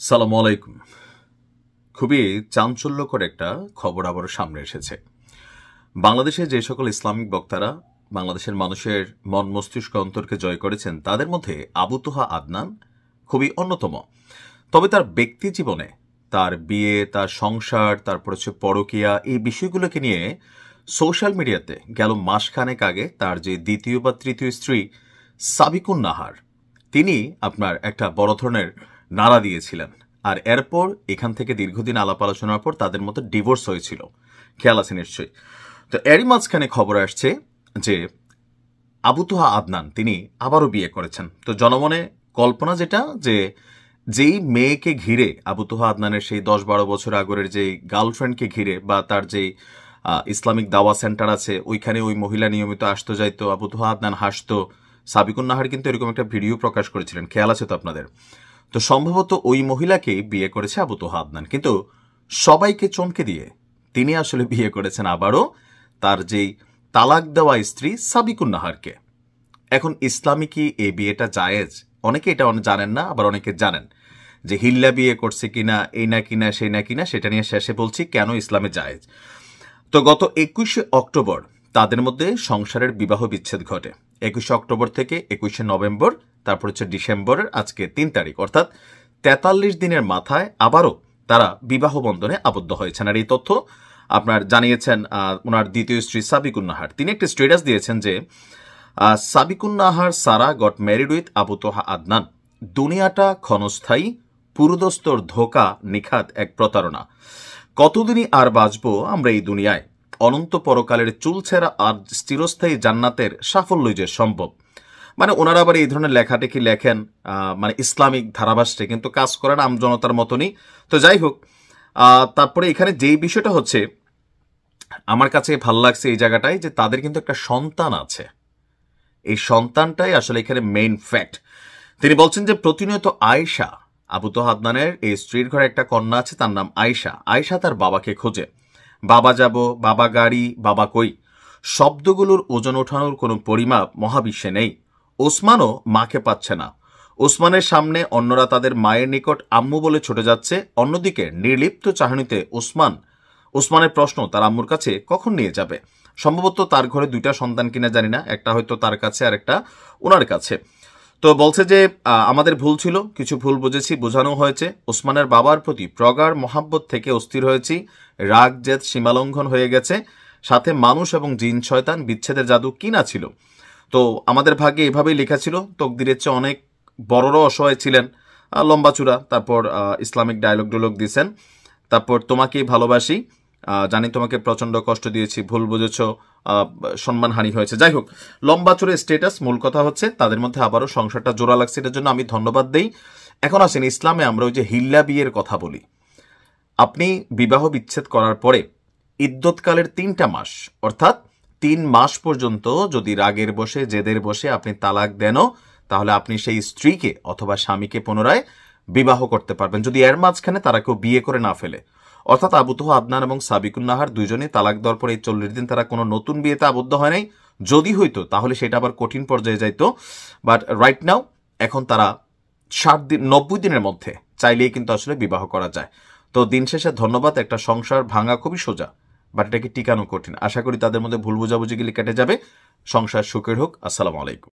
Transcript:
সালামু আলাইকুম। খুবই চাঞ্চল্যকর একটা খবর আবারও সামনে এসেছে। বাংলাদেশে যে সকল ইসলামিক বক্তারা বাংলাদেশের মানুষের মন মস্তিষ্ক অন্তরকে জয় করেছেন, তাদের মধ্যে আবু তোহা আদনান খুবই অন্যতম। তবে তার ব্যক্তি জীবনে, তার বিয়ে, তার সংসার, তারপর হচ্ছে পরকীয়া, এই বিষয়গুলোকে নিয়ে সোশ্যাল মিডিয়াতে গেল মাসখানেক আগে তার যে দ্বিতীয় বা তৃতীয় স্ত্রী সাবিকুন নাহার, তিনি আপনার একটা বড় ধরনের নাড়া দিয়েছিলেন। আর এরপর এখান থেকে দীর্ঘদিন আলাপ আলোচনার পর তাদের মধ্যে ডিভোর্স হয়েছিল, খেয়াল আছে নিশ্চয়ই। তো এরই মাঝখানে খবর আসছে যে আবু তোহা আদনান তিনি আবারও বিয়ে করেছেন। তো জনমনে কল্পনা যেটা, যে যেই মেয়েকে ঘিরে আবু তোহা আদনানের সেই 10-12 বছর আগরের যেই গার্লফ্রেন্ডকে ঘিরে, বা তার যেই ইসলামিক দাওয়া সেন্টার আছে ওইখানে ওই মহিলা নিয়মিত আসতো যাইতো, আবু তোহা আদনান হাসতো। সাবিকুন নাহার কিন্তু এরকম একটা ভিডিও প্রকাশ করেছিলেন, খেয়াল আছে তো আপনাদের? তো সম্ভবত ওই মহিলাকেই বিয়ে করেছে আবু তোহা আদনান, কিন্তু সবাইকে চমকে দিয়ে তিনি আসলে বিয়ে করেছেন আবারও তার যেই তালাক দেওয়া স্ত্রী সাবিকুন নাহারকে। এখন ইসলামী কি এই বিয়েটা জায়েজ? অনেকে এটা জানেন না, আবার অনেকে জানেন যে হিল্লা বিয়ে করছে কিনা, এই না কিনা, সেই না কিনা, সেটা নিয়ে শেষে বলছি কেন ইসলামে জায়েজ। তো গত 21শে অক্টোবর তাদের মধ্যে সংসারের বিবাহ বিচ্ছেদ ঘটে। 21শে অক্টোবর থেকে 21শে নভেম্বর, তারপর হচ্ছে ডিসেম্বরের আজকে 3 তারিখ, অর্থাৎ 43 দিনের মাথায় আবারও তারা বিবাহ বন্ধনে আবদ্ধ হয়েছেন। আর এই তথ্য আপনার জানিয়েছেন ওনার দ্বিতীয় স্ত্রী সাবিকুন নাহার। তিনি একটি স্ট্যাটাস দিয়েছেন যে Sabikun Nahar Sara got married with Abu Toha Adnan. দুনিয়াটা ক্ষণস্থায়ী, পুরোদস্তর ধোকা, নিখাত এক প্রতারণা। কতদিনই আর বাঁচবো আমরা এই দুনিয়ায়, অনন্ত পরকালের চুলছেরা আর চিরস্থায়ী জান্নাতের সাফল্যই যে সম্ভব। মানে ওনারা আবার এই ধরনের লেখাটেকি লেখেন মানে ইসলামিক ধারাভাষ্যে, কিন্তু কাজ করেন আমজনতার মতনই। তো যাই হোক, তারপরে এখানে যেই বিষয়টা হচ্ছে আমার কাছে ভালো লাগছে এই জায়গাটায়, যে তাদের কিন্তু একটা সন্তান আছে। এই সন্তানটাই আসলে এখানে মেইন ফ্যাক্ট। তিনি বলছেন যে প্রতিনিয়ত আয়েশা, আবু তোহা আদনানের এই স্ত্রীর ঘরে একটা কন্যা আছে, তার নাম আয়েশা। আয়েশা তার বাবাকে খোঁজে, বাবা যাব, বাবা গাড়ি, বাবা কই। শব্দগুলোর ওজন ওঠানোর কোনো পরিমাপ মহাবিশ্বে নেই। ওসমানও মাকে পাচ্ছে না। ওসমানের সামনে অন্যরা তাদের মায়ের নিকট আম্মু বলে ছুটে যাচ্ছে। অন্যদিকে নির্লিপ্ত চাহনিতে ওসমানের প্রশ্ন তার আম্মুর কাছে কখন নিয়ে যাবে। সম্ভবত তার ঘরে 2টা সন্তান কিনা জানি না, একটা হয়তো তার কাছে আর একটা ওনার কাছে। তো বলছে যে আমাদের ভুল ছিল, কিছু ভুল বুঝেছি, বোঝানো হয়েছে। ওসমানের বাবার প্রতি প্রগাঢ় মহাব্বত থেকে অস্থির হয়েছি, রাগ জেদ সীমালঙ্ঘন হয়ে গেছে। সাথে মানুষ এবং জিন শয়তান বিচ্ছেদের জাদু কি না ছিল। তো আমাদের ভাগ্যে এভাবেই লেখা ছিল। তকদিরের চেয়ে অনেক বড়রা অসহায় ছিলেন। লম্বা চূড়া, তারপর ইসলামিক ডায়লগ দিয়েছেন। তারপর তোমাকেই ভালোবাসি, জানি তোমাকে প্রচন্ড কষ্ট দিয়েছি, ভুল বুঝেছ, সম্মানহানি হয়েছে। যাই হোক, লম্বা চূড়ে স্টেটাস। মূল কথা হচ্ছে তাদের মধ্যে আবারও সংসারটা জোড়া লাগছে, এটার জন্য আমি ধন্যবাদ দেই। এখন আসেন ইসলামে আমরা ওই যে হিল্লা বিয়ের কথা বলি। আপনি বিবাহ বিচ্ছেদ করার পরে ইদ্যৎকালের 3টা মাস, অর্থাৎ 3 মাস পর্যন্ত যদি রাগের বসে, জেদের বসে আপনি তালাক দেনও, তাহলে আপনি সেই স্ত্রীকে অথবা স্বামীকে পুনরায় বিবাহ করতে পারবেন, যদি এর মাঝখানে তারা কেউ বিয়ে করে না ফেলে। অর্থাৎ আবু তোহা আদনান এবং সাবিকুন নাহার দুইজনেই তালাক দেওয়ার পরে এই 40 দিন তারা কোনো নতুন বিয়েতে আবদ্ধ হয় নাই। যদি হইতো তাহলে সেটা আবার কঠিন পর্যায়ে যাইতো। বাট রাইট নাও এখন তারা 90 দিনের মধ্যে চাইলেই কিন্তু আসলে বিবাহ করা যায়। তো দিন শেষে ধন্যবাদ। একটা সংসার ভাঙা খুবই সোজা, বাট এটাকে টিকানো কঠিন। আশা করি তাদের মধ্যে ভুল বোঝাবুঝিগুলি কেটে যাবে, সংসার সুখের হোক। আসসালামু আলাইকুম।